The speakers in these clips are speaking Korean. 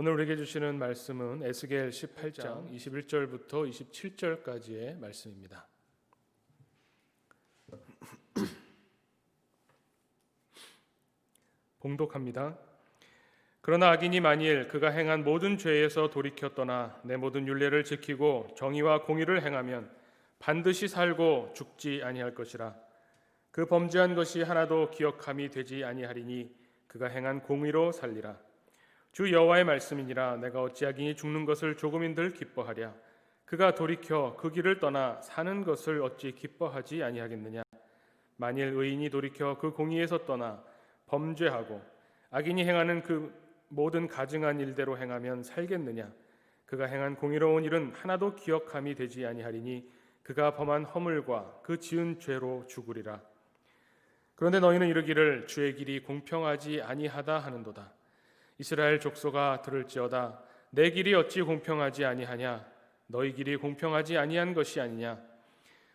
오늘 우리에게 주시는 말씀은 에스겔 18장 21절부터 27절까지의 말씀입니다. 봉독합니다. 그러나 악인이 만일 그가 행한 모든 죄에서 돌이켜 떠나 내 모든 율례를 지키고 정의와 공의를 행하면 반드시 살고 죽지 아니할 것이라. 그 범죄한 것이 하나도 기억함이 되지 아니하리니 그가 행한 공의로 살리라. 주 여호와의 말씀이니라. 내가 어찌 악인이 죽는 것을 조금인들 기뻐하랴. 그가 돌이켜 그 길을 떠나 사는 것을 어찌 기뻐하지 아니하겠느냐. 만일 의인이 돌이켜 그 공의에서 떠나 범죄하고 악인이 행하는 그 모든 가증한 일대로 행하면 살겠느냐. 그가 행한 공의로운 일은 하나도 기억함이 되지 아니하리니 그가 범한 허물과 그 지은 죄로 죽으리라. 그런데 너희는 이르기를 주의 길이 공평하지 아니하다 하는도다. 이스라엘 족속아 들을지어다. 내 길이 어찌 공평하지 아니하냐. 너희 길이 공평하지 아니한 것이 아니냐.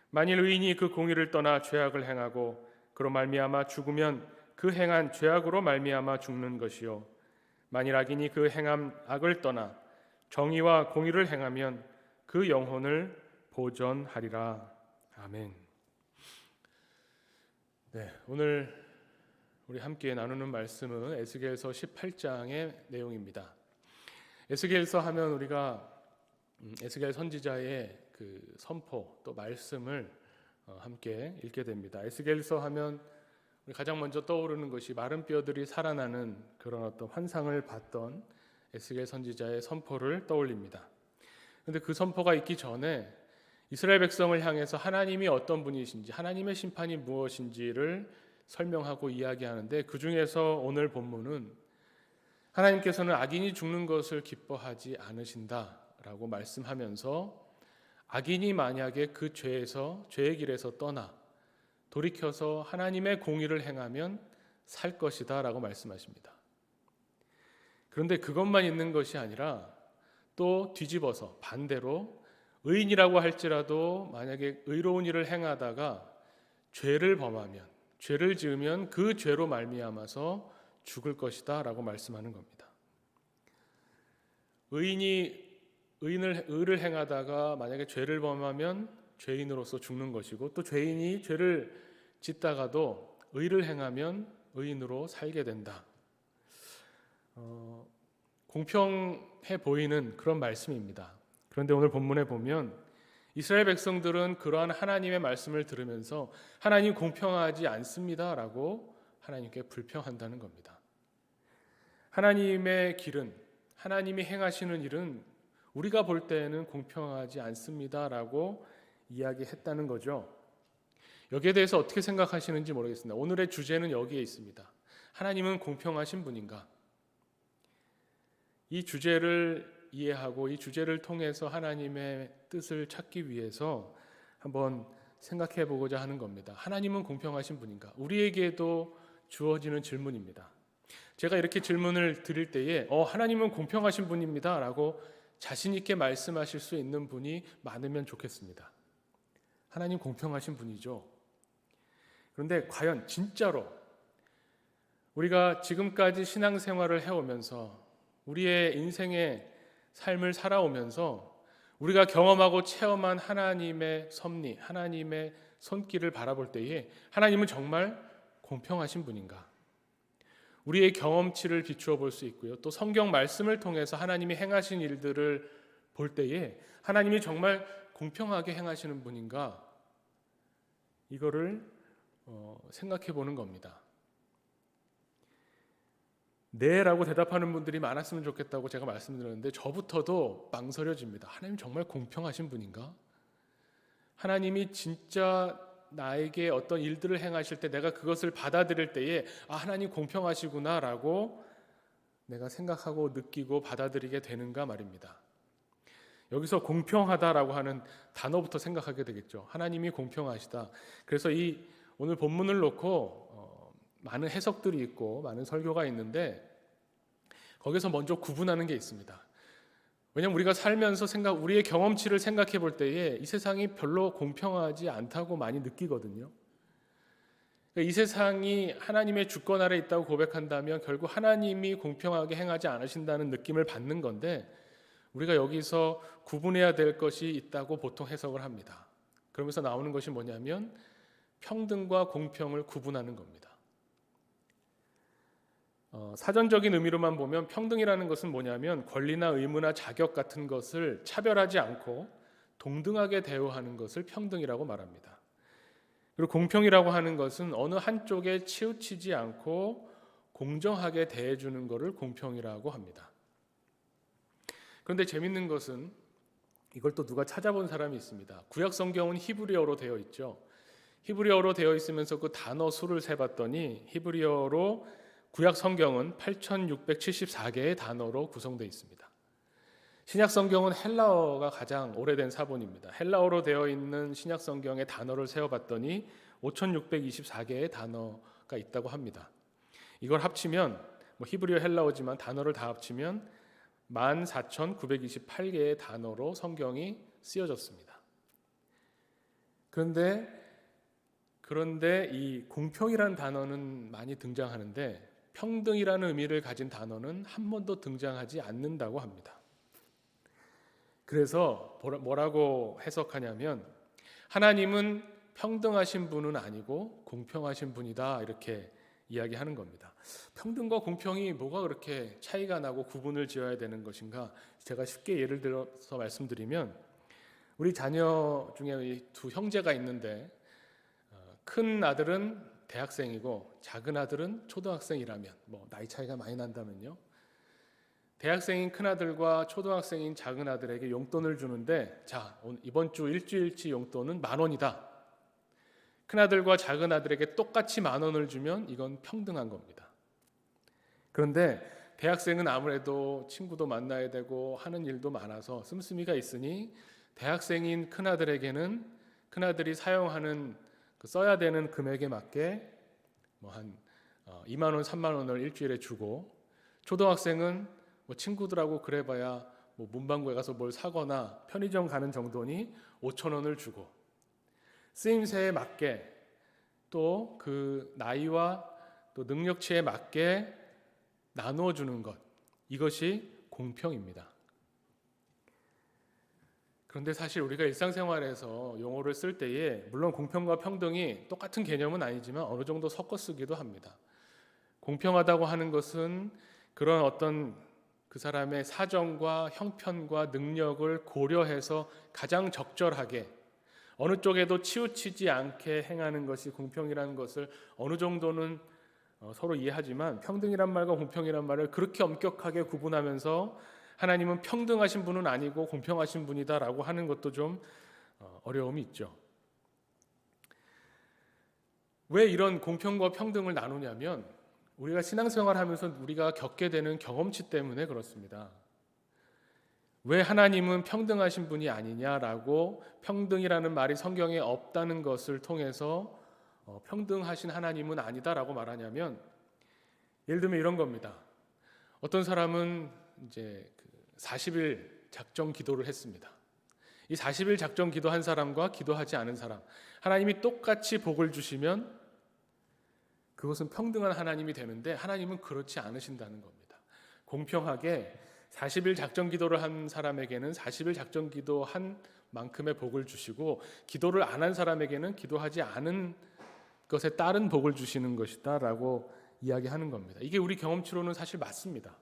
만일 의인이 그 공의를 떠나 죄악을 행하고 그로 말미암아 죽으면 그 행한 죄악으로 말미암아 죽는 것이요. 만일 악인이 그 행한 악을 떠나 정의와 공의를 행하면 그 영혼을 보전하리라. 아멘. 네, 오늘 우리 함께 나누는 말씀은 에스겔서 18장의 내용입니다. 에스겔서 하면 우리가 에스겔 선지자의 그 선포 또 말씀을 함께 읽게 됩니다. 에스겔서 하면 우리 가장 먼저 떠오르는 것이 마른 뼈들이 살아나는 그런 어떤 환상을 봤던 에스겔 선지자의 선포를 떠올립니다. 그런데 그 선포가 있기 전에 이스라엘 백성을 향해서 하나님이 어떤 분이신지, 하나님의 심판이 무엇인지를 설명하고 이야기하는데, 그 중에서 오늘 본문은 하나님께서는 악인이 죽는 것을 기뻐하지 않으신다라고 말씀하면서 악인이 만약에 그 죄의 길에서 떠나 돌이켜서 하나님의 공의를 행하면 살 것이다 라고 말씀하십니다. 그런데 그것만 있는 것이 아니라 또 뒤집어서 반대로 의인이라고 할지라도 만약에 의로운 일을 행하다가 죄를 범하면, 죄를 지으면 그 죄로 말미암아서 죽을 것이다 라고 말씀하는 겁니다. 의를 행하다가 만약에 죄를 범하면 죄인으로서 죽는 것이고, 또 죄인이 죄를 짓다가도 의를 행하면 의인으로 살게 된다. 공평해 보이는 그런 말씀입니다. 그런데 오늘 본문에 보면 이스라엘 백성들은 그러한 하나님의 말씀을 들으면서 하나님 공평하지 않습니다 라고 하나님께 불평한다는 겁니다. 하나님의 길은, 하나님이 행하시는 일은 우리가 볼 때에는 공평하지 않습니다 라고 이야기했다는 거죠. 여기에 대해서 어떻게 생각하시는지 모르겠습니다. 오늘의 주제는 여기에 있습니다. 하나님은 공평하신 분인가? 이 주제를 이해하고 이 주제를 통해서 하나님의 뜻을 찾기 위해서 한번 생각해 보고자 하는 겁니다. 하나님은 공평하신 분인가? 우리에게도 주어지는 질문입니다. 제가 이렇게 질문을 드릴 때에 하나님은 공평하신 분입니다 라고 자신 있게 말씀하실 수 있는 분이 많으면 좋겠습니다. 하나님 공평하신 분이죠. 그런데 과연 진짜로 우리가 지금까지 신앙생활을 해오면서 우리의 인생의 삶을 살아오면서 우리가 경험하고 체험한 하나님의 섭리, 하나님의 손길을 바라볼 때에 하나님은 정말 공평하신 분인가? 우리의 경험치를 비추어 볼 수 있고요. 또 성경 말씀을 통해서 하나님이 행하신 일들을 볼 때에 하나님이 정말 공평하게 행하시는 분인가? 이거를 생각해 보는 겁니다. 네 라고 대답하는 분들이 많았으면 좋겠다고 제가 말씀드렸는데 저부터도 망설여집니다. 하나님 정말 공평하신 분인가? 하나님이 진짜 나에게 어떤 일들을 행하실 때 내가 그것을 받아들일 때에 하나님 공평하시구나 라고 내가 생각하고 느끼고 받아들이게 되는가 말입니다. 여기서 공평하다라고 하는 단어부터 생각하게 되겠죠. 하나님이 공평하시다. 그래서 이 오늘 본문을 놓고 많은 해석들이 있고 많은 설교가 있는데 거기서 먼저 구분하는 게 있습니다. 왜냐하면 우리가 살면서 우리의 경험치를 생각해 볼 때에 이 세상이 별로 공평하지 않다고 많이 느끼거든요. 이 세상이 하나님의 주권 아래 있다고 고백한다면 결국 하나님이 공평하게 행하지 않으신다는 느낌을 받는 건데, 우리가 여기서 구분해야 될 것이 있다고 보통 해석을 합니다. 그러면서 나오는 것이 뭐냐면 평등과 공평을 구분하는 겁니다. 사전적인 의미로만 보면 평등이라는 것은 뭐냐면 권리나 의무나 자격 같은 것을 차별하지 않고 동등하게 대우하는 것을 평등이라고 말합니다. 그리고 공평이라고 하는 것은 어느 한쪽에 치우치지 않고 공정하게 대해주는 것을 공평이라고 합니다. 그런데 재밌는 것은 이걸 또 누가 찾아본 사람이 있습니다. 구약 성경은 히브리어로 되어 있죠. 히브리어로 되어 있으면서 그 단어 수를 세봤더니 히브리어로 구약 성경은 8674개의 단어로 구성되어 있습니다. 신약 성경은 헬라어가 가장 오래된 사본입니다. 헬라어로 되어 있는 신약 성경의 단어를 세어봤더니 5624개의 단어가 있다고 합니다. 이걸 합치면 히브리어 헬라어지만 단어를 다 합치면 14,928개의 단어로 성경이 쓰여졌습니다. 그런데 이 공평이라는 단어는 많이 등장하는데 평등이라는 의미를 가진 단어는 한 번도 등장하지 않는다고 합니다. 그래서 뭐라고 해석하냐면 하나님은 평등하신 분은 아니고 공평하신 분이다, 이렇게 이야기하는 겁니다. 평등과 공평이 뭐가 그렇게 차이가 나고 구분을 지어야 되는 것인가? 제가 쉽게 예를 들어서 말씀드리면 우리 자녀 중에 두 형제가 있는데 큰 아들은 대학생이고 작은 아들은 초등학생이라면, 나이 차이가 많이 난다면요, 대학생인 큰아들과 초등학생인 작은 아들에게 용돈을 주는데, 자, 이번 주 일주일치 용돈은 10,000원이다. 큰아들과 작은 아들에게 똑같이 10,000원을 주면 이건 평등한 겁니다. 그런데 대학생은 아무래도 친구도 만나야 되고 하는 일도 많아서 씀씀이가 있으니 대학생인 큰아들에게는 큰아들이 사용하는 써야 되는 금액에 맞게 한 2만 원, 3만 원을 일주일에 주고, 초등학생은 친구들하고 그래봐야 문방구에 가서 뭘 사거나 편의점 가는 정도니 5,000원을 주고, 쓰임새에 맞게 또 그 나이와 또 능력치에 맞게 나누어 주는 것, 이것이 공평입니다. 그런데 사실 우리가 일상생활에서 용어를 쓸 때에 물론 공평과 평등이 똑같은 개념은 아니지만 어느 정도 섞어 쓰기도 합니다. 공평하다고 하는 것은 그런 어떤 그 사람의 사정과 형편과 능력을 고려해서 가장 적절하게 어느 쪽에도 치우치지 않게 행하는 것이 공평이라는 것을 어느 정도는 서로 이해하지만, 평등이란 말과 공평이란 말을 그렇게 엄격하게 구분하면서 하나님은 평등하신 분은 아니고 공평하신 분이다라고 하는 것도 좀 어려움이 있죠. 왜 이런 공평과 평등을 나누냐면 우리가 신앙생활하면서 우리가 겪게 되는 경험치 때문에 그렇습니다. 왜 하나님은 평등하신 분이 아니냐라고, 평등이라는 말이 성경에 없다는 것을 통해서 평등하신 하나님은 아니다라고 말하냐면, 예를 들면 이런 겁니다. 어떤 사람은 이제 40일 작정 기도를 했습니다. 이 40일 작정 기도한 사람과 기도하지 않은 사람, 하나님이 똑같이 복을 주시면 그것은 평등한 하나님이 되는데 하나님은 그렇지 않으신다는 겁니다. 공평하게 40일 작정 기도를 한 사람에게는 40일 작정 기도한 만큼의 복을 주시고, 기도를 안 한 사람에게는 기도하지 않은 것에 따른 복을 주시는 것이다 라고 이야기하는 겁니다. 이게 우리 경험치로는 사실 맞습니다.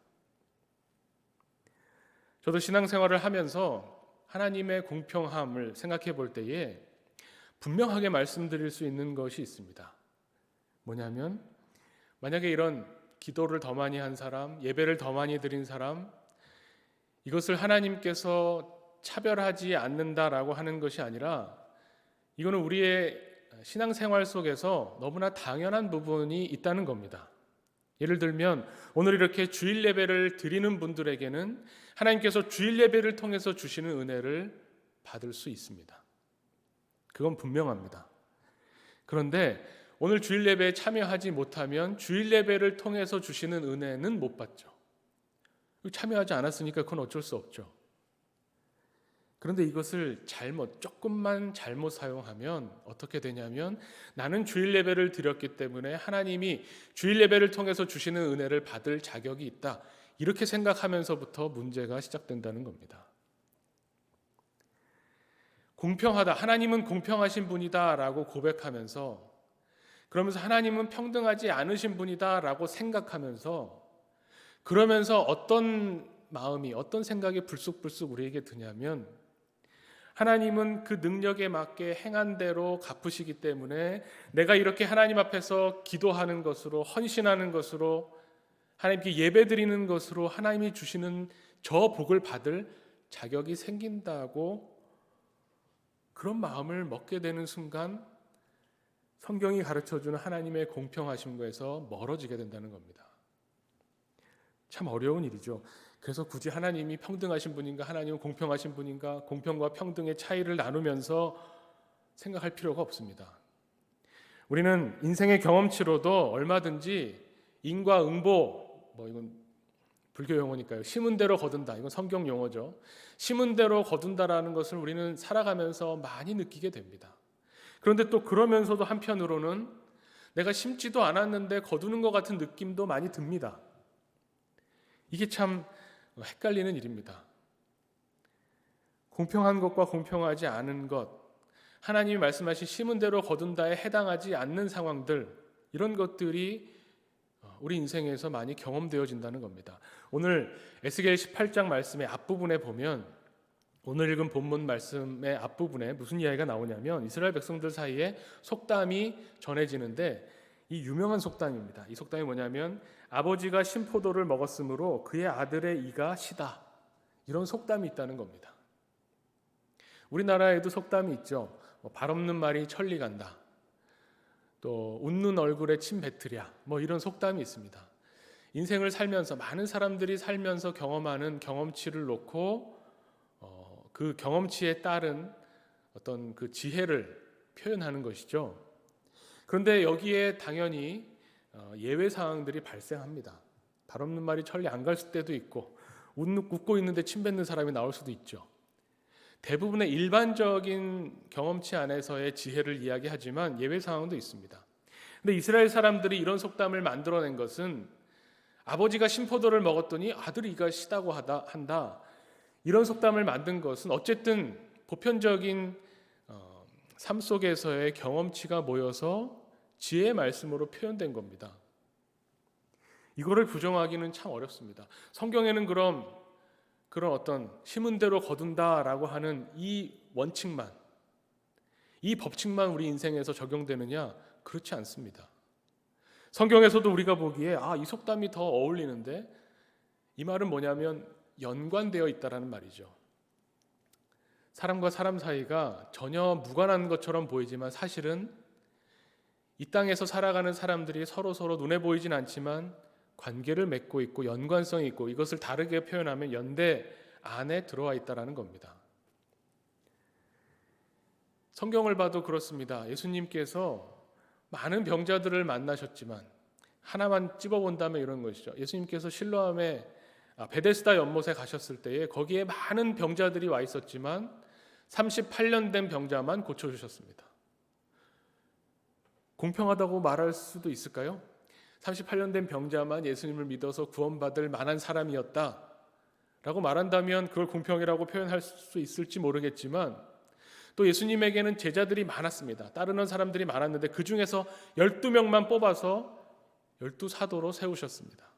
저도 신앙생활을 하면서 하나님의 공평함을 생각해 볼 때에 분명하게 말씀드릴 수 있는 것이 있습니다. 뭐냐면, 만약에 이런 기도를 더 많이 한 사람, 예배를 더 많이 드린 사람, 이것을 하나님께서 차별하지 않는다라고 하는 것이 아니라, 이거는 우리의 신앙생활 속에서 너무나 당연한 부분이 있다는 겁니다. 예를 들면 오늘 이렇게 주일 예배를 드리는 분들에게는 하나님께서 주일 예배를 통해서 주시는 은혜를 받을 수 있습니다. 그건 분명합니다. 그런데 오늘 주일 예배에 참여하지 못하면 주일 예배를 통해서 주시는 은혜는 못 받죠. 참여하지 않았으니까 그건 어쩔 수 없죠. 그런데 이것을 조금만 잘못 사용하면 어떻게 되냐면, 나는 주일 예배를 드렸기 때문에 하나님이 주일 예배를 통해서 주시는 은혜를 받을 자격이 있다, 이렇게 생각하면서부터 문제가 시작된다는 겁니다. 공평하다, 하나님은 공평하신 분이다 라고 고백하면서, 그러면서 하나님은 평등하지 않으신 분이다 라고 생각하면서, 그러면서 어떤 마음이, 어떤 생각이 불쑥불쑥 우리에게 드냐면, 하나님은 그 능력에 맞게 행한 대로 갚으시기 때문에 내가 이렇게 하나님 앞에서 기도하는 것으로, 헌신하는 것으로, 하나님께 예배드리는 것으로 하나님이 주시는 저 복을 받을 자격이 생긴다고, 그런 마음을 먹게 되는 순간 성경이 가르쳐주는 하나님의 공평하심에서 멀어지게 된다는 겁니다. 참 어려운 일이죠. 그래서 굳이 하나님이 평등하신 분인가, 하나님은 공평하신 분인가, 공평과 평등의 차이를 나누면서 생각할 필요가 없습니다. 우리는 인생의 경험치로도 얼마든지 인과응보, 이건 불교 용어니까요, 심은 대로 거둔다, 이건 성경 용어죠. 심은 대로 거둔다라는 것을 우리는 살아가면서 많이 느끼게 됩니다. 그런데 또 그러면서도 한편으로는 내가 심지도 않았는데 거두는 것 같은 느낌도 많이 듭니다. 이게 참 헷갈리는 일입니다. 공평한 것과 공평하지 않은 것, 하나님이 말씀하신 심은 대로 거둔다에 해당하지 않는 상황들, 이런 것들이 우리 인생에서 많이 경험되어진다는 겁니다. 오늘 에스겔 18장 말씀의 앞부분에 보면, 오늘 읽은 본문 말씀의 앞부분에 무슨 이야기가 나오냐면, 이스라엘 백성들 사이에 속담이 전해지는데, 이 유명한 속담입니다. 이 속담이 뭐냐면, 아버지가 신포도를 먹었으므로 그의 아들의 이가 시다, 이런 속담이 있다는 겁니다. 우리나라에도 속담이 있죠. 발 없는 말이 천리 간다, 또 웃는 얼굴에 침 뱉으랴, 이런 속담이 있습니다. 인생을 살면서, 많은 사람들이 살면서 경험하는 경험치를 놓고 그 경험치에 따른 어떤 그 지혜를 표현하는 것이죠. 그런데 여기에 당연히 예외 사항들이 발생합니다. 발 없는 말이 천리 안 갈 때도 있고, 웃고 있는데 침 뱉는 사람이 나올 수도 있죠. 대부분의 일반적인 경험치 안에서의 지혜를 이야기하지만 예외 상황도 있습니다. 그런데 이스라엘 사람들이 이런 속담을 만들어낸 것은, 아버지가 신포도를 먹었더니 아들이 이가 시다고 한다, 이런 속담을 만든 것은 어쨌든 보편적인 삶 속에서의 경험치가 모여서 지혜의 말씀으로 표현된 겁니다. 이거를 부정하기는 참 어렵습니다. 성경에는 그런 어떤 심은 대로 거둔다라고 하는 이 원칙만, 이 법칙만 우리 인생에서 적용되느냐? 그렇지 않습니다. 성경에서도 우리가 보기에 이 속담이 더 어울리는데, 이 말은 뭐냐면 연관되어 있다라는 말이죠. 사람과 사람 사이가 전혀 무관한 것처럼 보이지만 사실은 이 땅에서 살아가는 사람들이 서로 눈에 보이진 않지만 관계를 맺고 있고 연관성이 있고, 이것을 다르게 표현하면 연대 안에 들어와 있다라는 겁니다. 성경을 봐도 그렇습니다. 예수님께서 많은 병자들을 만나셨지만, 하나만 찝어본다면 이런 것이죠. 예수님께서 실로암에 베데스다 연못에 가셨을 때에 거기에 많은 병자들이 와 있었지만 38년 된 병자만 고쳐주셨습니다. 공평하다고 말할 수도 있을까요? 38년 된 병자만 예수님을 믿어서 구원받을 만한 사람이었다 라고 말한다면 그걸 공평이라고 표현할 수 있을지 모르겠지만, 또 예수님에게는 제자들이 많았습니다. 따르는 사람들이 많았는데 그 중에서 12명만 뽑아서 12사도로 세우셨습니다.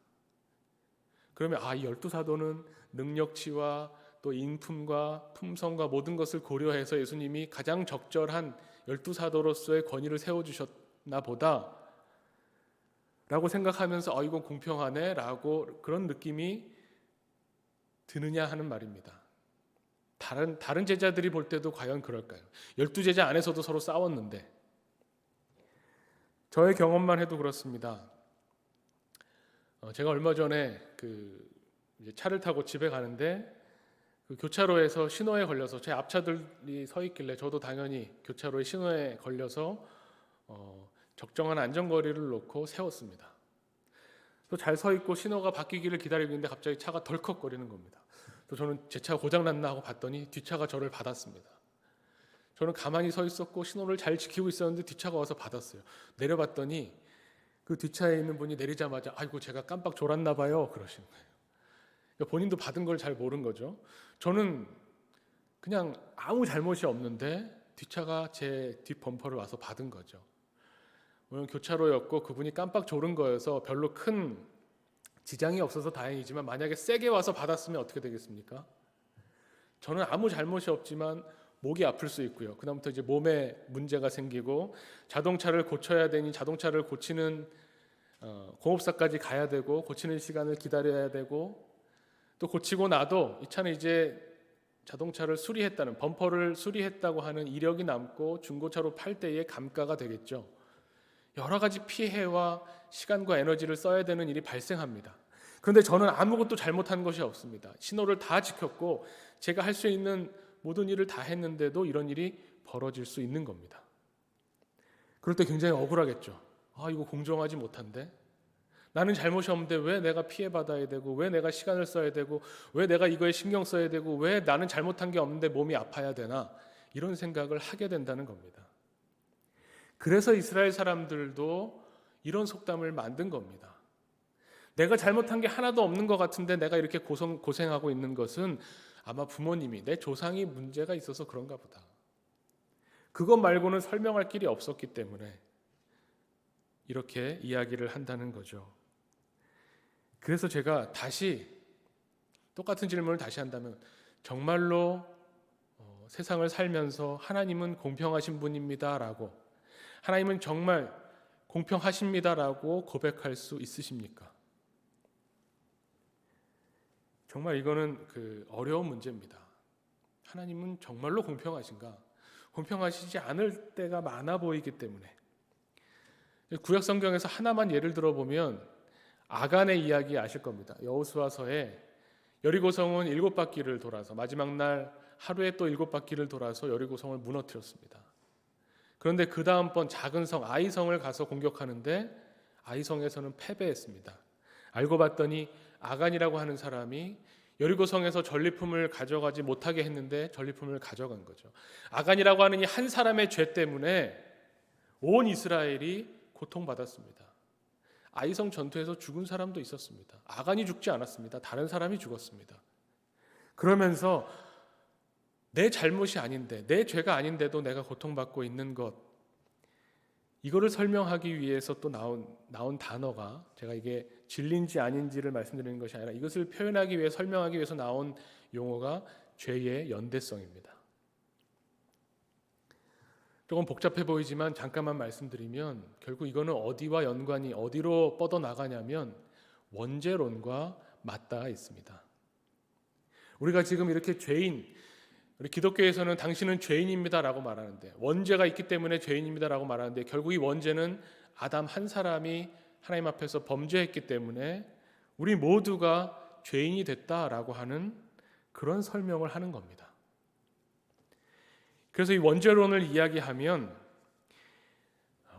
그러면 이 12사도는 능력치와 또 인품과 품성과 모든 것을 고려해서 예수님이 가장 적절한 12사도로서의 권위를 세워주셨나 보다 라고 생각하면서 이건 공평하네 라고 그런 느낌이 드느냐 하는 말입니다. 다른 제자들이 볼 때도 과연 그럴까요? 12제자 안에서도 서로 싸웠는데. 저의 경험만 해도 그렇습니다. 제가 얼마 전에 이제 차를 타고 집에 가는데 그 교차로에서 신호에 걸려서, 제 앞차들이 서 있길래 저도 당연히 교차로의 신호에 걸려서 적정한 안전거리를 놓고 세웠습니다. 또 잘 서 있고 신호가 바뀌기를 기다리고 있는데 갑자기 차가 덜컥거리는 겁니다. 또 저는 제 차가 고장났나 하고 봤더니 뒷차가 저를 받았습니다. 저는 가만히 서 있었고 신호를 잘 지키고 있었는데 뒷차가 와서 받았어요. 내려봤더니 그 뒷차에 있는 분이 내리자마자 아이고 제가 깜빡 졸았나 봐요 그러시는 거예요. 그러니까 본인도 받은 걸 잘 모른 거죠. 저는 그냥 아무 잘못이 없는데 뒷차가 제 뒷 범퍼를 와서 받은 거죠. 물론 교차로였고 그분이 깜빡 졸은 거여서 별로 큰 지장이 없어서 다행이지만 만약에 세게 와서 받았으면 어떻게 되겠습니까? 저는 아무 잘못이 없지만 목이 아플 수 있고요. 그다음부터 이제 몸에 문제가 생기고 자동차를 고쳐야 되니 자동차를 고치는 공업사까지 가야 되고 고치는 시간을 기다려야 되고 또 고치고 나도 이 차는 이제 자동차를 수리했다는 범퍼를 수리했다고 하는 이력이 남고 중고차로 팔 때의 감가가 되겠죠. 여러 가지 피해와 시간과 에너지를 써야 되는 일이 발생합니다. 그런데 저는 아무것도 잘못한 것이 없습니다. 신호를 다 지켰고 제가 할 수 있는 모든 일을 다 했는데도 이런 일이 벌어질 수 있는 겁니다. 그럴 때 굉장히 억울하겠죠. 이거 공정하지 못한데? 나는 잘못이 없는데 왜 내가 피해받아야 되고 왜 내가 시간을 써야 되고 왜 내가 이거에 신경 써야 되고 왜 나는 잘못한 게 없는데 몸이 아파야 되나? 이런 생각을 하게 된다는 겁니다. 그래서 이스라엘 사람들도 이런 속담을 만든 겁니다. 내가 잘못한 게 하나도 없는 것 같은데 내가 이렇게 고생하고 있는 것은 아마 부모님이 내 조상이 문제가 있어서 그런가 보다. 그것 말고는 설명할 길이 없었기 때문에 이렇게 이야기를 한다는 거죠. 그래서 제가 다시 똑같은 질문을 다시 한다면 정말로 세상을 살면서 하나님은 공평하신 분입니다라고 하나님은 정말 공평하십니다라고 고백할 수 있으십니까? 정말 이거는 어려운 문제입니다. 하나님은 정말로 공평하신가? 공평하시지 않을 때가 많아 보이기 때문에 구약 성경에서 하나만 예를 들어보면 아간의 이야기 아실 겁니다. 여호수아서에 여리고성은 7바퀴를 돌아서 마지막 날 하루에 또 7바퀴를 돌아서 여리고성을 무너뜨렸습니다. 그런데 그 다음번 작은 성 아이성을 가서 공격하는데 아이성에서는 패배했습니다. 알고 봤더니 아간이라고 하는 사람이 여리고성에서 전리품을 가져가지 못하게 했는데 전리품을 가져간 거죠. 아간이라고 하는 이 한 사람의 죄 때문에 온 이스라엘이 고통받았습니다. 아이성 전투에서 죽은 사람도 있었습니다. 아간이 죽지 않았습니다. 다른 사람이 죽었습니다. 그러면서 내 잘못이 아닌데 내 죄가 아닌데도 내가 고통받고 있는 것, 이거를 설명하기 위해서 또 나온 단어가, 제가 이게 진리인지 아닌지를 말씀드리는 것이 아니라 이것을 표현하기 위해 설명하기 위해서 나온 용어가 죄의 연대성입니다. 조금 복잡해 보이지만 잠깐만 말씀드리면 결국 이거는 어디와 연관이 어디로 뻗어나가냐면 원죄론과 맞닿아 있습니다. 우리가 지금 이렇게 우리 기독교에서는 당신은 죄인입니다라고 말하는데 원죄가 있기 때문에 죄인입니다라고 말하는데 결국 이 원죄는 아담 한 사람이 하나님 앞에서 범죄했기 때문에 우리 모두가 죄인이 됐다라고 하는 그런 설명을 하는 겁니다. 그래서 이 원죄론을 이야기하면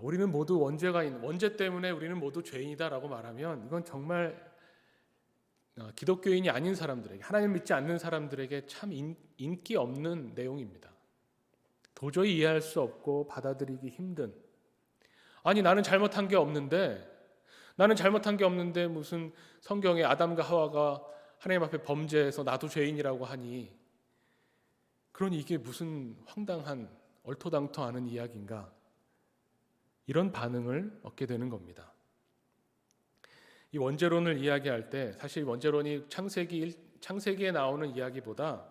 우리는 모두 원죄 때문에 우리는 모두 죄인이다라고 말하면 이건 정말 기독교인이 아닌 사람들에게, 하나님 믿지 않는 사람들에게 참 인기 없는 내용입니다. 도저히 이해할 수 없고 받아들이기 힘든, 아니 나는 잘못한 게 없는데 무슨 성경에 아담과 하와가 하나님 앞에 범죄해서 나도 죄인이라고 하니 그러니 이게 무슨 황당한 얼토당토 않은 이야기인가, 이런 반응을 얻게 되는 겁니다. 이 원죄론을 이야기할 때 사실 원죄론이 창세기에 나오는 이야기보다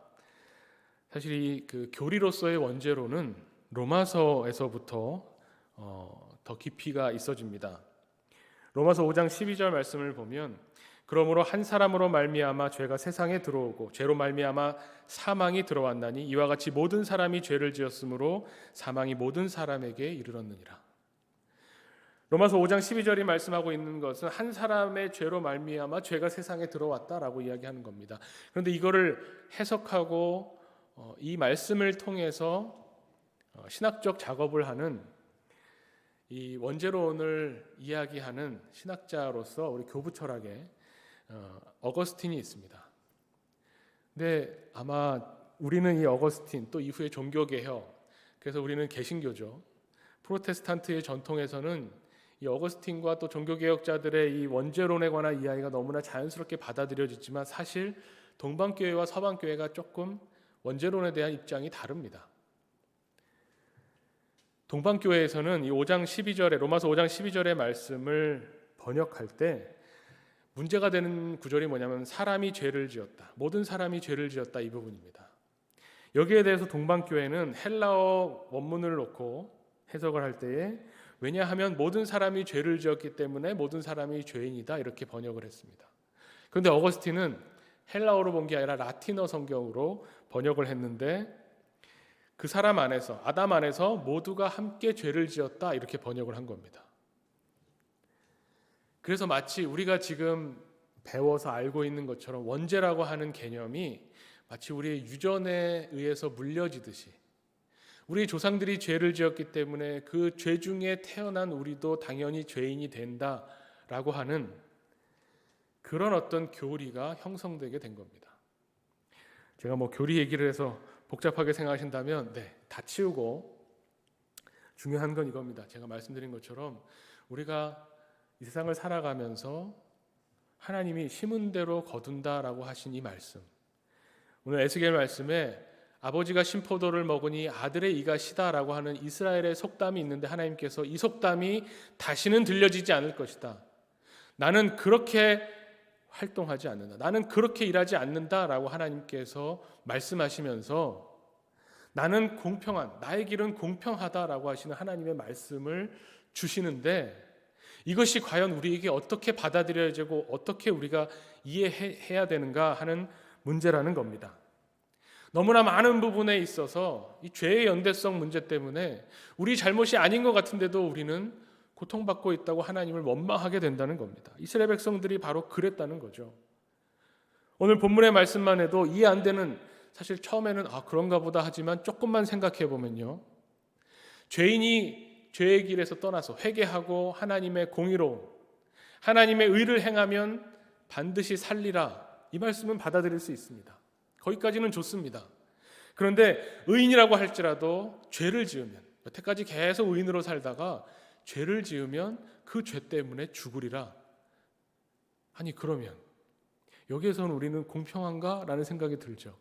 사실 이 교리로서의 원죄론은 로마서에서부터 더 깊이가 있어집니다. 로마서 5장 12절 말씀을 보면 그러므로 한 사람으로 말미암아 죄가 세상에 들어오고 죄로 말미암아 사망이 들어왔나니 이와 같이 모든 사람이 죄를 지었으므로 사망이 모든 사람에게 이르렀느니라. 로마서 5장 12절이 말씀하고 있는 것은 한 사람의 죄로 말미암아 죄가 세상에 들어왔다라고 이야기하는 겁니다. 그런데 이거를 해석하고 이 말씀을 통해서 신학적 작업을 하는 이 원죄론을 이야기하는 신학자로서 우리 교부 철학에 어거스틴이 있습니다. 근데 아마 우리는 이 어거스틴 또 이후에 종교개혁, 그래서 우리는 개신교죠. 프로테스탄트의 전통에서는 이 어거스틴과 또 종교개혁자들의 이 원죄론에 관한 이야기가 너무나 자연스럽게 받아들여지지만 사실 동방교회와 서방교회가 조금 원죄론에 대한 입장이 다릅니다. 동방교회에서는 이 5장 12절에 로마서 5장 12절의 말씀을 번역할 때 문제가 되는 구절이 뭐냐면 사람이 죄를 지었다. 모든 사람이 죄를 지었다 이 부분입니다. 여기에 대해서 동방교회는 헬라어 원문을 놓고 해석을 할 때에 왜냐하면 모든 사람이 죄를 지었기 때문에 모든 사람이 죄인이다 이렇게 번역을 했습니다. 그런데 어거스틴은 헬라어로 본 게 아니라 라틴어 성경으로 번역을 했는데 그 사람 안에서 아담 안에서 모두가 함께 죄를 지었다 이렇게 번역을 한 겁니다. 그래서 마치 우리가 지금 배워서 알고 있는 것처럼 원죄라고 하는 개념이 마치 우리의 유전에 의해서 물려지듯이 우리 조상들이 죄를 지었기 때문에 그 죄 중에 태어난 우리도 당연히 죄인이 된다라고 하는 그런 어떤 교리가 형성되게 된 겁니다. 제가 교리 얘기를 해서 복잡하게 생각하신다면 다 치우고 중요한 건 이겁니다. 제가 말씀드린 것처럼 우리가 이 세상을 살아가면서 하나님이 심은 대로 거둔다라고 하신 이 말씀, 오늘 에스겔 말씀에 아버지가 신포도를 먹으니 아들의 이가 시다라고 하는 이스라엘의 속담이 있는데 하나님께서 이 속담이 다시는 들려지지 않을 것이다. 나는 그렇게 활동하지 않는다. 나는 그렇게 일하지 않는다라고 하나님께서 말씀하시면서 나는 공평한, 나의 길은 공평하다라고 하시는 하나님의 말씀을 주시는데 이것이 과연 우리에게 어떻게 받아들여지고 어떻게 우리가 이해해야 되는가 하는 문제라는 겁니다. 너무나 많은 부분에 있어서 이 죄의 연대성 문제 때문에 우리 잘못이 아닌 것 같은데도 우리는 고통받고 있다고 하나님을 원망하게 된다는 겁니다. 이스라엘 백성들이 바로 그랬다는 거죠. 오늘 본문의 말씀만 해도 이해 안 되는, 사실 처음에는 그런가 보다 하지만 조금만 생각해 보면요, 죄인이 죄의 길에서 떠나서 회개하고 하나님의 공의로움, 하나님의 의를 행하면 반드시 살리라, 이 말씀은 받아들일 수 있습니다. 거기까지는 좋습니다. 그런데 의인이라고 할지라도 죄를 지으면, 여태까지 계속 의인으로 살다가 죄를 지으면 그 죄 때문에 죽으리라. 아니 그러면 여기에서는 우리는 공평한가? 라는 생각이 들죠.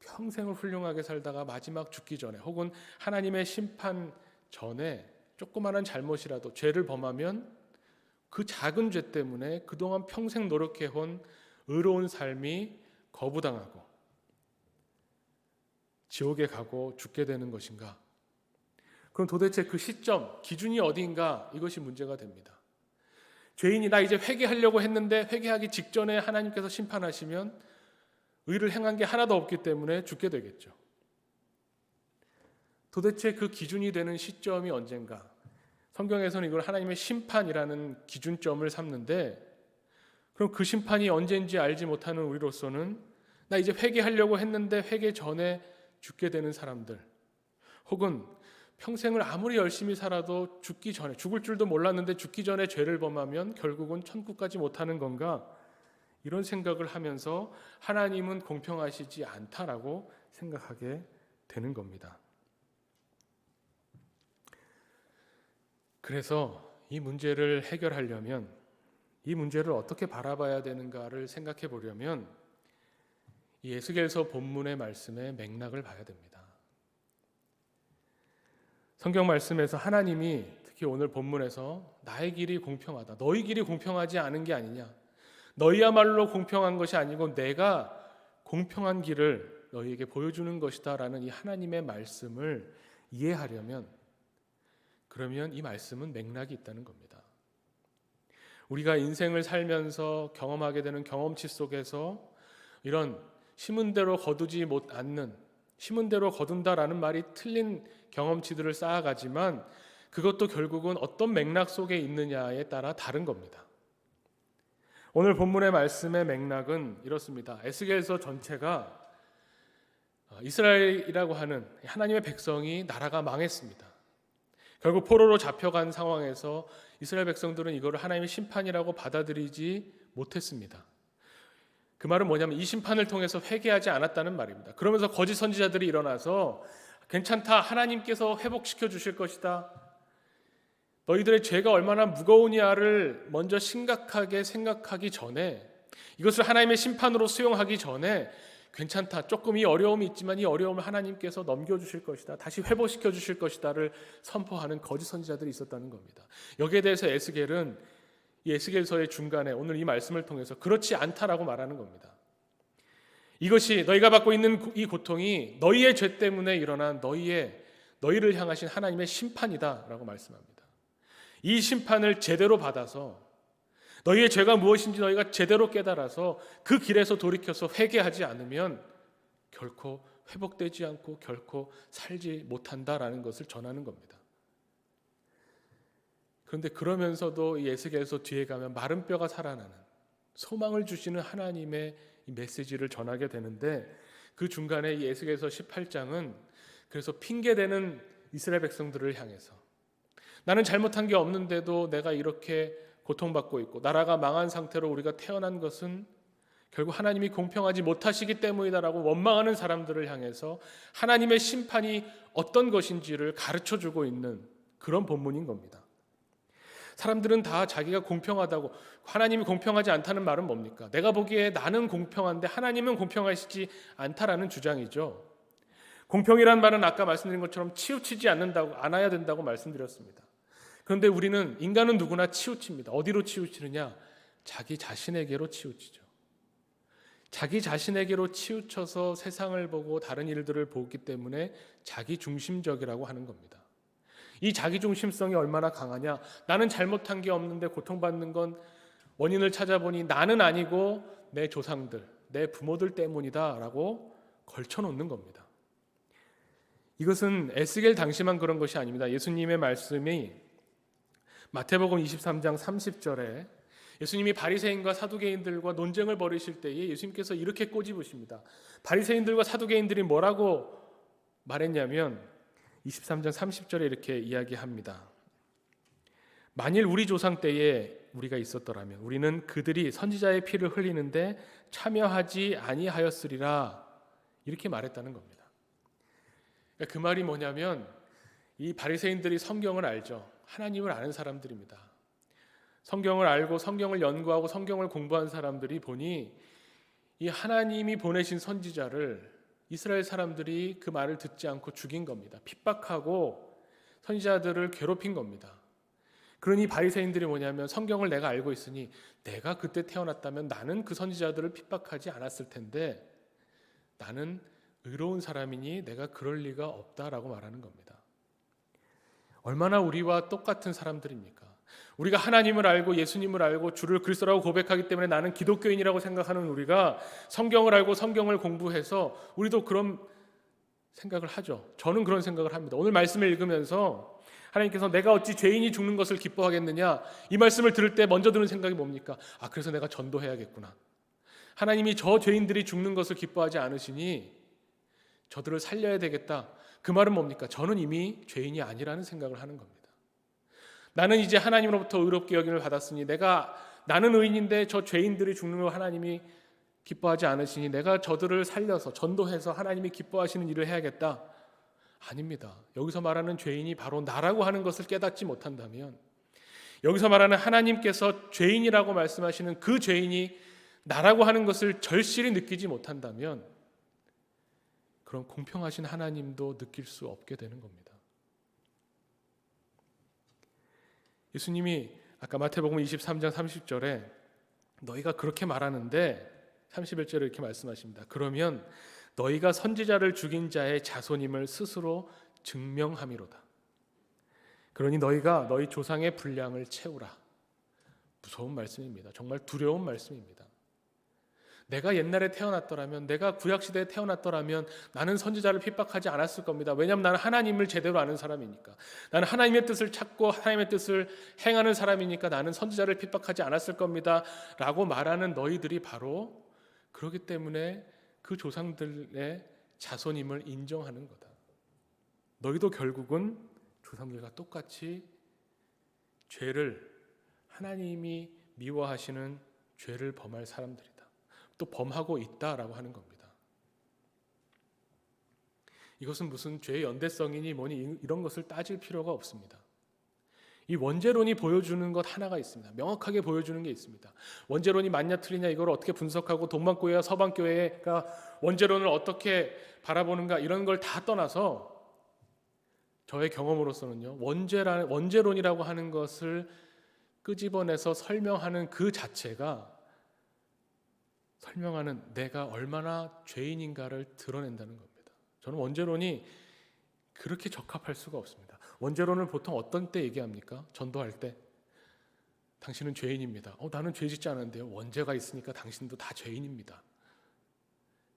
평생을 훌륭하게 살다가 마지막 죽기 전에 혹은 하나님의 심판 전에 조그마한 잘못이라도 죄를 범하면 그 작은 죄 때문에 그동안 평생 노력해온 의로운 삶이 거부당하고 지옥에 가고 죽게 되는 것인가? 그럼 도대체 그 시점, 기준이 어디인가? 이것이 문제가 됩니다. 죄인이 나 이제 회개하려고 했는데 회개하기 직전에 하나님께서 심판하시면 의를 행한 게 하나도 없기 때문에 죽게 되겠죠. 도대체 그 기준이 되는 시점이 언젠가? 성경에서는 이걸 하나님의 심판이라는 기준점을 삼는데 그럼 그 심판이 언제인지 알지 못하는 우리로서는 나 이제 회개하려고 했는데 회개 전에 죽게 되는 사람들, 혹은 평생을 아무리 열심히 살아도 죽기 전에, 죽을 줄도 몰랐는데 죽기 전에 죄를 범하면 결국은 천국까지 못하는 건가? 이런 생각을 하면서 하나님은 공평하시지 않다라고 생각하게 되는 겁니다. 그래서 이 문제를 해결하려면, 이 문제를 어떻게 바라봐야 되는가를 생각해 보려면 이 에스겔서 본문의 말씀의 맥락을 봐야 됩니다. 성경 말씀에서 하나님이 특히 오늘 본문에서 나의 길이 공평하다, 너희 길이 공평하지 않은 게 아니냐, 너희야말로 공평한 것이 아니고 내가 공평한 길을 너희에게 보여주는 것이다 라는 이 하나님의 말씀을 이해하려면, 그러면 이 말씀은 맥락이 있다는 겁니다. 우리가 인생을 살면서 경험하게 되는 경험치 속에서 이런 심은 대로 거두지 못 않는, 심은 대로 거둔다라는 말이 틀린 경험치들을 쌓아가지만 그것도 결국은 어떤 맥락 속에 있느냐에 따라 다른 겁니다. 오늘 본문의 말씀의 맥락은 이렇습니다. 에스겔서 전체가 이스라엘이라고 하는 하나님의 백성이 나라가 망했습니다. 결국 포로로 잡혀간 상황에서 이스라엘 백성들은 이거를 하나님의 심판이라고 받아들이지 못했습니다. 그 말은 뭐냐면 이 심판을 통해서 회개하지 않았다는 말입니다. 그러면서 거짓 선지자들이 일어나서 괜찮다, 하나님께서 회복시켜 주실 것이다, 너희들의 죄가 얼마나 무거우냐를 먼저 심각하게 생각하기 전에, 이것을 하나님의 심판으로 수용하기 전에 괜찮다, 조금 이 어려움이 있지만 이 어려움을 하나님께서 넘겨주실 것이다, 다시 회복시켜 주실 것이다를 선포하는 거짓 선지자들이 있었다는 겁니다. 여기에 대해서 에스겔은 이 에스겔서의 중간에 오늘 이 말씀을 통해서 그렇지 않다라고 말하는 겁니다. 이것이 너희가 받고 있는 이 고통이 너희의 죄 때문에 일어난 너희를 향하신 하나님의 심판이다라고 말씀합니다. 이 심판을 제대로 받아서 너희의 죄가 무엇인지 너희가 제대로 깨달아서 그 길에서 돌이켜서 회개하지 않으면 결코 회복되지 않고 결코 살지 못한다라는 것을 전하는 겁니다. 그런데 그러면서도 이 에스겔서 뒤에 가면 마른 뼈가 살아나는 소망을 주시는 하나님의 이 메시지를 전하게 되는데, 그 중간에 이 에스겔서 18장은 그래서 핑계대는 이스라엘 백성들을 향해서 나는 잘못한 게 없는데도 내가 이렇게 고통받고 있고 나라가 망한 상태로 우리가 태어난 것은 결국 하나님이 공평하지 못하시기 때문이다라고 원망하는 사람들을 향해서 하나님의 심판이 어떤 것인지를 가르쳐주고 있는 그런 본문인 겁니다. 사람들은 다 자기가 공평하다고, 하나님이 공평하지 않다는 말은 뭡니까? 내가 보기에 나는 공평한데 하나님은 공평하시지 않다라는 주장이죠. 공평이란 말은 아까 말씀드린 것처럼 치우치지 않아야 된다고 말씀드렸습니다. 그런데 우리는, 인간은 누구나 치우칩니다. 어디로 치우치느냐? 자기 자신에게로 치우치죠. 자기 자신에게로 치우쳐서 세상을 보고 다른 일들을 보기 때문에 자기 중심적이라고 하는 겁니다. 이 자기중심성이 얼마나 강하냐? 나는 잘못한 게 없는데 고통받는 건 원인을 찾아보니 나는 아니고 내 조상들, 내 부모들 때문이다라고 걸쳐놓는 겁니다. 이것은 에스겔 당시만 그런 것이 아닙니다. 예수님의 말씀이 마태복음 23장 30절에 예수님이 바리새인과 사두개인들과 논쟁을 벌이실 때에 예수님께서 이렇게 꼬집으십니다. 바리새인들과 사두개인들이 뭐라고 말했냐면 23장 30절에 이렇게 이야기합니다. 만일 우리 조상 때에 우리가 있었더라면 우리는 그들이 선지자의 피를 흘리는데 참여하지 아니하였으리라, 이렇게 말했다는 겁니다. 그 말이 뭐냐면 이 바리새인들이 성경을 알죠. 하나님을 아는 사람들입니다. 성경을 알고 성경을 연구하고 성경을 공부한 사람들이 보니 이 하나님이 보내신 선지자를 이스라엘 사람들이 그 말을 듣지 않고 죽인 겁니다. 핍박하고 선지자들을 괴롭힌 겁니다. 그러니 바리새인들이 뭐냐면, 성경을 내가 알고 있으니 내가 그때 태어났다면 나는 그 선지자들을 핍박하지 않았을 텐데 나는 의로운 사람이니 내가 그럴 리가 없다라고 말하는 겁니다. 얼마나 우리와 똑같은 사람들입니까? 우리가 하나님을 알고 예수님을 알고 주를 그리스도라고 고백하기 때문에 나는 기독교인이라고 생각하는 우리가 성경을 알고 성경을 공부해서 우리도 그런 생각을 하죠. 저는 그런 생각을 합니다. 오늘 말씀을 읽으면서 하나님께서 내가 어찌 죄인이 죽는 것을 기뻐하겠느냐, 이 말씀을 들을 때 먼저 드는 생각이 뭡니까? 그래서 내가 전도해야겠구나. 하나님이 저 죄인들이 죽는 것을 기뻐하지 않으시니 저들을 살려야 되겠다. 그 말은 뭡니까? 저는 이미 죄인이 아니라는 생각을 하는 겁니다. 나는 이제 하나님으로부터 의롭게 여김을 받았으니 나는 의인인데 저 죄인들이 죽는 걸 하나님이 기뻐하지 않으시니 내가 저들을 살려서 전도해서 하나님이 기뻐하시는 일을 해야겠다. 아닙니다. 여기서 말하는 죄인이 바로 나라고 하는 것을 깨닫지 못한다면, 여기서 말하는 하나님께서 죄인이라고 말씀하시는 그 죄인이 나라고 하는 것을 절실히 느끼지 못한다면 그런 공평하신 하나님도 느낄 수 없게 되는 겁니다. 예수님이 아까 마태복음 23장 30절에 너희가 그렇게 말하는데 31절에 이렇게 말씀하십니다. 그러면 너희가 선지자를 죽인 자의 자손임을 스스로 증명함이로다. 그러니 너희가 너희 조상의 분량을 채우라. 무서운 말씀입니다. 정말 두려운 말씀입니다. 내가 옛날에 태어났더라면, 내가 구약시대에 태어났더라면 나는 선지자를 핍박하지 않았을 겁니다. 왜냐하면 나는 하나님을 제대로 아는 사람이니까. 나는 하나님의 뜻을 찾고 하나님의 뜻을 행하는 사람이니까 나는 선지자를 핍박하지 않았을 겁니다 라고 말하는 너희들이 바로 그렇기 때문에 그 조상들의 자손임을 인정하는 거다. 너희도 결국은 조상들과 똑같이 죄를, 하나님이 미워하시는 죄를 범할 사람들이다. 또 범하고 있다라고 하는 겁니다. 이것은 무슨 죄의 연대성이니 뭐니 이런 것을 따질 필요가 없습니다. 이 원죄론이 보여주는 것 하나가 있습니다. 명확하게 보여주는 게 있습니다. 원죄론이 맞냐 틀리냐 이걸 어떻게 분석하고 동방교회와 서방교회가 원죄론을 어떻게 바라보는가 이런 걸 다 떠나서 저의 경험으로서는요, 원죄론이라고 하는 것을 끄집어내서 설명하는 그 자체가 설명하는 내가 얼마나 죄인인가를 드러낸다는 겁니다. 저는 원죄론이 그렇게 적합할 수가 없습니다. 원죄론을 보통 어떤 때 얘기합니까? 전도할 때 당신은 죄인입니다. 나는 죄 짓지 않았는데요. 원죄가 있으니까 당신도 다 죄인입니다.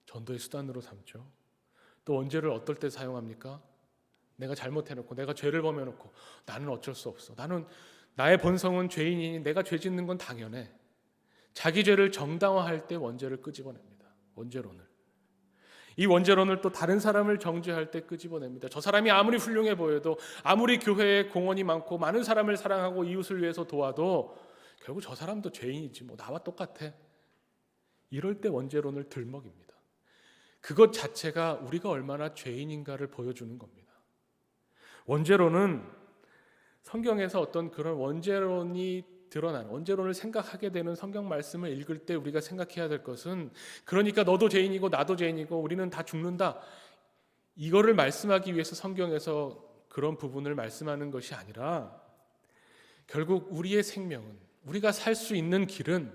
전도의 수단으로 삼죠. 또 원죄를 어떨 때 사용합니까? 내가 잘못해놓고 내가 죄를 범해놓고 나는 어쩔 수 없어. 나의 본성은 죄인이니 내가 죄 짓는 건 당연해. 자기 죄를 정당화할 때 원죄를 끄집어냅니다. 원죄론을. 이 원죄론을 또 다른 사람을 정죄할 때 끄집어냅니다. 저 사람이 아무리 훌륭해 보여도 아무리 교회에 공헌이 많고 많은 사람을 사랑하고 이웃을 위해서 도와도 결국 저 사람도 죄인이지 뭐 나와 똑같아. 이럴 때 원죄론을 들먹입니다. 그것 자체가 우리가 얼마나 죄인인가를 보여주는 겁니다. 원죄론은 성경에서 어떤 그런 원죄론이 드러난 원죄론을 생각하게 되는 성경 말씀을 읽을 때 우리가 생각해야 될 것은 그러니까 너도 죄인이고 나도 죄인이고 우리는 다 죽는다. 이거를 말씀하기 위해서 성경에서 그런 부분을 말씀하는 것이 아니라 결국 우리의 생명은 우리가 살 수 있는 길은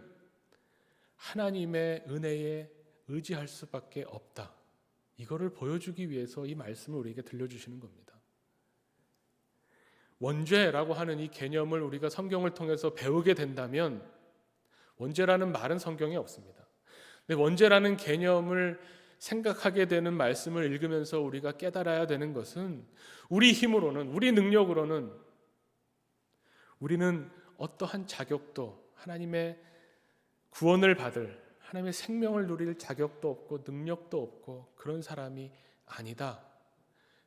하나님의 은혜에 의지할 수밖에 없다. 이거를 보여주기 위해서 이 말씀을 우리에게 들려주시는 겁니다. 원죄라고 하는 이 개념을 우리가 성경을 통해서 배우게 된다면 원죄라는 말은 성경에 없습니다. 근데 원죄라는 개념을 생각하게 되는 말씀을 읽으면서 우리가 깨달아야 되는 것은 우리 힘으로는 우리 능력으로는 우리는 어떠한 자격도 하나님의 구원을 받을 하나님의 생명을 누릴 자격도 없고 능력도 없고 그런 사람이 아니다.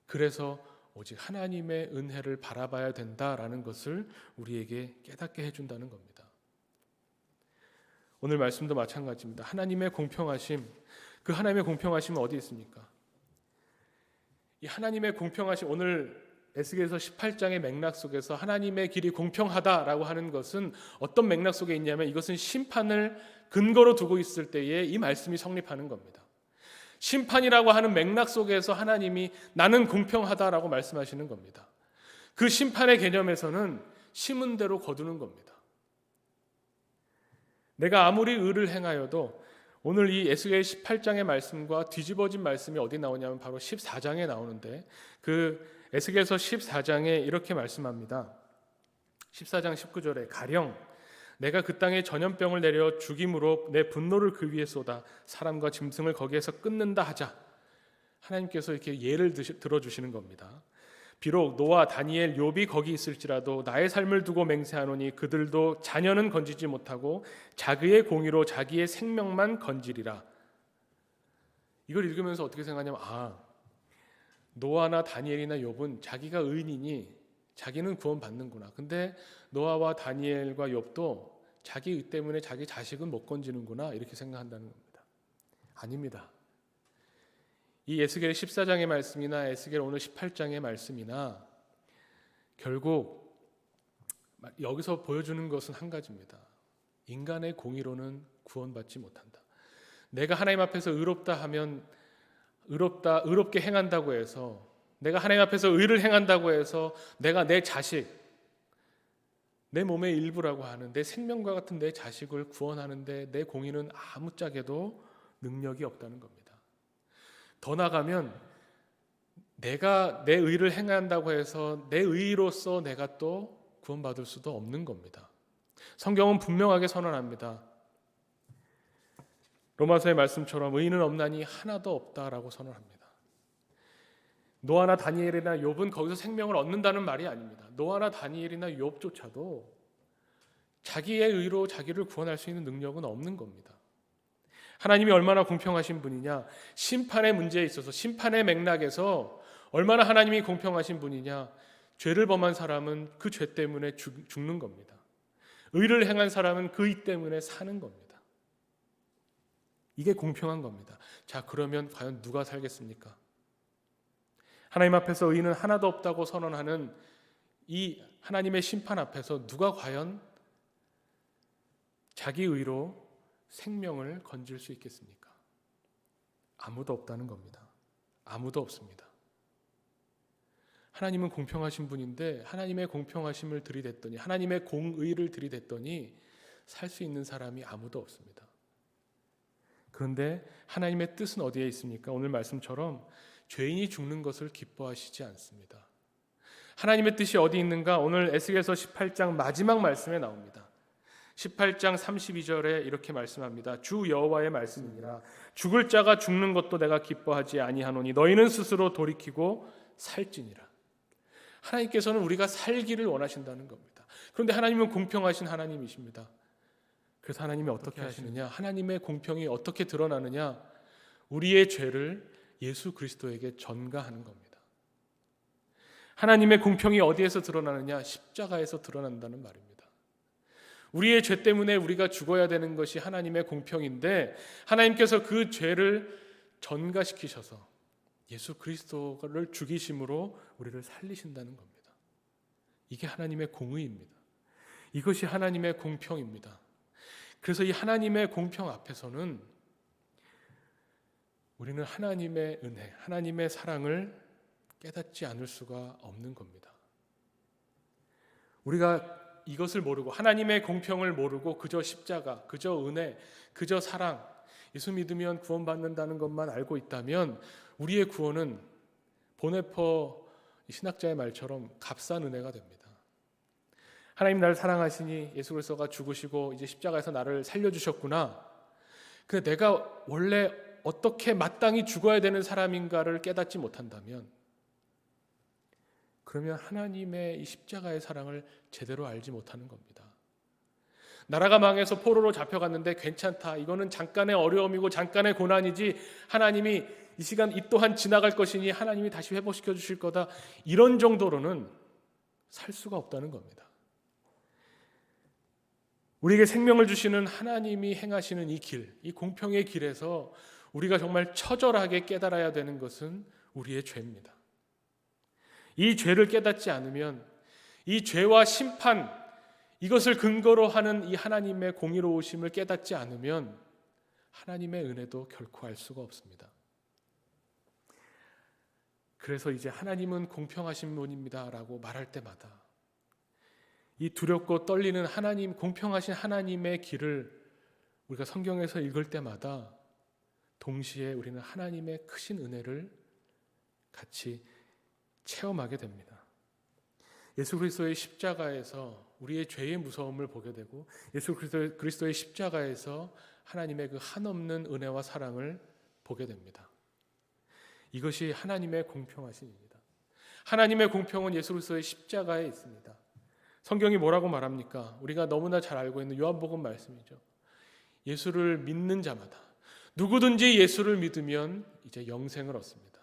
그래서 오직 하나님의 은혜를 바라봐야 된다라는 것을 우리에게 깨닫게 해준다는 겁니다. 오늘 말씀도 마찬가지입니다. 하나님의 공평하심, 그 하나님의 공평하심은 어디 있습니까? 이 하나님의 공평하심, 오늘 에스겔서 18장의 맥락 속에서 하나님의 길이 공평하다라고 하는 것은 어떤 맥락 속에 있냐면 이것은 심판을 근거로 두고 있을 때에 이 말씀이 성립하는 겁니다. 심판이라고 하는 맥락 속에서 하나님이 나는 공평하다라고 말씀하시는 겁니다. 그 심판의 개념에서는 심은 대로 거두는 겁니다. 내가 아무리 의를 행하여도 오늘 이 에스겔 18장의 말씀과 뒤집어진 말씀이 어디 나오냐면 바로 14장에 나오는데 그 에스겔서 14장에 이렇게 말씀합니다. 14장 19절에 가령 내가 그 땅에 전염병을 내려 죽임으로 내 분노를 그 위에 쏟아 사람과 짐승을 거기에서 끊는다 하자. 하나님께서 이렇게 예를 들어주시는 겁니다. 비록 노아, 다니엘, 욥이 거기 있을지라도 나의 삶을 두고 맹세하노니 그들도 자녀는 건지지 못하고 자기의 공의로 자기의 생명만 건지리라. 이걸 읽으면서 어떻게 생각하냐면 노아나 다니엘이나 욥은 자기가 의인이니 자기는 구원받는구나. 근데 노아와 다니엘과 욥도 자기 의 때문에 자기 자식은 못 건지는구나 이렇게 생각한다는 겁니다. 아닙니다. 이 에스겔 14장의 말씀이나 에스겔 오늘 18장의 말씀이나 결국 여기서 보여주는 것은 한 가지입니다. 인간의 공의로는 구원받지 못한다. 내가 하나님 앞에서 의롭다 하면 의롭게 행한다고 해서 내가 하나님 앞에서 의를 행한다고 해서 내가 내 자식, 내 몸의 일부라고 하는 내 생명과 같은 내 자식을 구원하는데 내 공의는 아무짝에도 능력이 없다는 겁니다. 더 나아가면 내가 내 의를 행한다고 해서 내 의로서 내가 또 구원받을 수도 없는 겁니다. 성경은 분명하게 선언합니다. 로마서의 말씀처럼 의인은 없나니 하나도 없다라고 선언합니다. 노아나 다니엘이나 욥은 거기서 생명을 얻는다는 말이 아닙니다. 노아나 다니엘이나 욥조차도 자기의 의로 자기를 구원할 수 있는 능력은 없는 겁니다. 하나님이 얼마나 공평하신 분이냐, 심판의 문제에 있어서 심판의 맥락에서 얼마나 하나님이 공평하신 분이냐, 죄를 범한 사람은 그 죄 때문에 죽는 겁니다. 의를 행한 사람은 그 의 때문에 사는 겁니다. 이게 공평한 겁니다. 자, 그러면 과연 누가 살겠습니까? 하나님 앞에서 의인은 하나도 없다고 선언하는 이 하나님의 심판 앞에서 누가 과연 자기 의로 생명을 건질 수 있겠습니까? 아무도 없다는 겁니다. 아무도 없습니다. 하나님은 공평하신 분인데 하나님의 공평하심을 들이댔더니, 하나님의 공의를 들이댔더니 살 수 있는 사람이 아무도 없습니다. 그런데 하나님의 뜻은 어디에 있습니까? 오늘 말씀처럼 죄인이 죽는 것을 기뻐하시지 않습니다. 하나님의 뜻이 어디 있는가? 오늘 에스겔서 18장 마지막 말씀에 나옵니다. 18장 32절에 이렇게 말씀합니다. 주 여호와의 말씀이니라. 죽을 자가 죽는 것도 내가 기뻐하지 아니하노니 너희는 스스로 돌이키고 살지니라. 하나님께서는 우리가 살기를 원하신다는 겁니다. 그런데 하나님은 공평하신 하나님이십니다. 그래서 하나님이 어떻게 하시느냐? 하나님의 공평이 어떻게 드러나느냐? 우리의 죄를 예수 그리스도에게 전가하는 겁니다. 하나님의 공평이 어디에서 드러나느냐? 십자가에서 드러난다는 말입니다. 우리의 죄 때문에 우리가 죽어야 되는 것이 하나님의 공평인데 하나님께서 그 죄를 전가시키셔서 예수 그리스도를 죽이심으로 우리를 살리신다는 겁니다. 이게 하나님의 공의입니다. 이것이 하나님의 공평입니다. 그래서 이 하나님의 공평 앞에서는 우리는 하나님의 은혜, 하나님의 사랑을 깨닫지 않을 수가 없는 겁니다. 우리가 이것을 모르고 하나님의 공평을 모르고 그저 십자가, 그저 은혜, 그저 사랑, 예수 믿으면 구원받는다는 것만 알고 있다면 우리의 구원은 보네퍼 신학자의 말처럼 값싼 은혜가 됩니다. 하나님 나를 사랑하시니 예수 그리스도가 죽으시고 이제 십자가에서 나를 살려주셨구나. 근데 내가 원래 어떻게 마땅히 죽어야 되는 사람인가를 깨닫지 못한다면 그러면 하나님의 이 십자가의 사랑을 제대로 알지 못하는 겁니다. 나라가 망해서 포로로 잡혀갔는데 괜찮다. 이거는 잠깐의 어려움이고 잠깐의 고난이지 하나님이 이 시간 이 또한 지나갈 것이니 하나님이 다시 회복시켜 주실 거다. 이런 정도로는 살 수가 없다는 겁니다. 우리에게 생명을 주시는 하나님이 행하시는 이 길, 이 공평의 길에서 우리가 정말 처절하게 깨달아야 되는 것은 우리의 죄입니다. 이 죄를 깨닫지 않으면 이 죄와 심판, 이것을 근거로 하는 이 하나님의 공의로우심을 깨닫지 않으면 하나님의 은혜도 결코 알 수가 없습니다. 그래서 이제 하나님은 공평하신 분입니다 라고 말할 때마다 이 두렵고 떨리는 하나님, 공평하신 하나님의 길을 우리가 성경에서 읽을 때마다 동시에 우리는 하나님의 크신 은혜를 같이 체험하게 됩니다. 예수 그리스도의 십자가에서 우리의 죄의 무서움을 보게 되고 예수 그리스도의 십자가에서 하나님의 그 한없는 은혜와 사랑을 보게 됩니다. 이것이 하나님의 공평하신 일입니다. 하나님의 공평은 예수 그리스도의 십자가에 있습니다. 성경이 뭐라고 말합니까? 우리가 너무나 잘 알고 있는 요한복음 말씀이죠. 예수를 믿는 자마다 누구든지 예수를 믿으면 이제 영생을 얻습니다.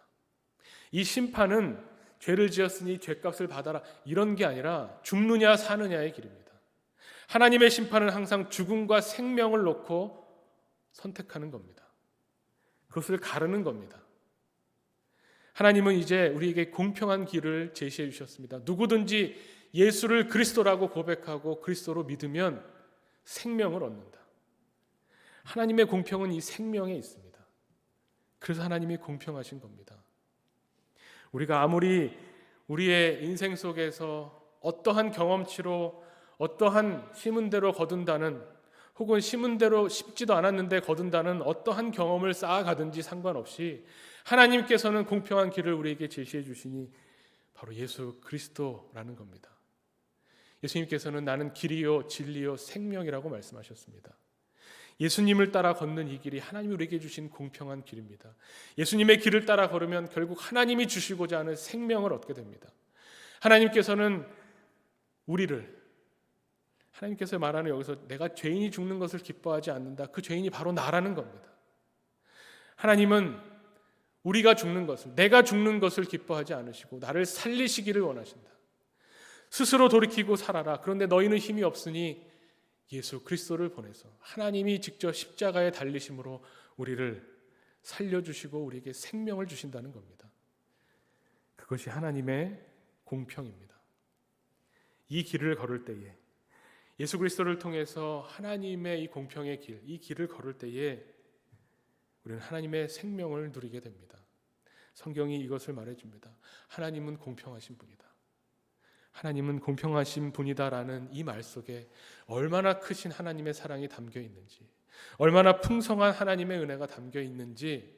이 심판은 죄를 지었으니 죄값을 받아라 이런 게 아니라 죽느냐 사느냐의 길입니다. 하나님의 심판은 항상 죽음과 생명을 놓고 선택하는 겁니다. 그것을 가르는 겁니다. 하나님은 이제 우리에게 공평한 길을 제시해 주셨습니다. 누구든지 예수를 그리스도라고 고백하고 그리스도로 믿으면 생명을 얻는다. 하나님의 공평은 이 생명에 있습니다. 그래서 하나님이 공평하신 겁니다. 우리가 아무리 우리의 인생 속에서 어떠한 경험치로 어떠한 심은 대로 거둔다는 혹은 심은 대로 심지도 않았는데 거둔다는 어떠한 경험을 쌓아가든지 상관없이 하나님께서는 공평한 길을 우리에게 제시해 주시니 바로 예수 그리스도라는 겁니다. 예수님께서는 나는 길이요 진리요 생명이라고 말씀하셨습니다. 예수님을 따라 걷는 이 길이 하나님이 우리에게 주신 공평한 길입니다. 예수님의 길을 따라 걸으면 결국 하나님이 주시고자 하는 생명을 얻게 됩니다. 하나님께서는 하나님께서 말하는 여기서 내가 죄인이 죽는 것을 기뻐하지 않는다. 그 죄인이 바로 나라는 겁니다. 하나님은 우리가 죽는 것을, 내가 죽는 것을 기뻐하지 않으시고 나를 살리시기를 원하신다. 스스로 돌이키고 살아라. 그런데 너희는 힘이 없으니 예수 그리스도를 보내서 하나님이 직접 십자가에 달리심으로 우리를 살려주시고 우리에게 생명을 주신다는 겁니다. 그것이 하나님의 공평입니다. 이 길을 걸을 때에, 예수 그리스도를 통해서 하나님의 이 공평의 길, 이 길을 걸을 때에 우리는 하나님의 생명을 누리게 됩니다. 성경이 이것을 말해줍니다. 하나님은 공평하신 분이다. 하나님은 공평하신 분이다라는 이 말 속에 얼마나 크신 하나님의 사랑이 담겨 있는지, 얼마나 풍성한 하나님의 은혜가 담겨 있는지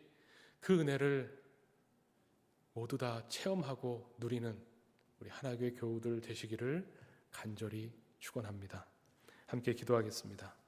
그 은혜를 모두 다 체험하고 누리는 우리 하나교회 교우들 되시기를 간절히 축원합니다. 함께 기도하겠습니다.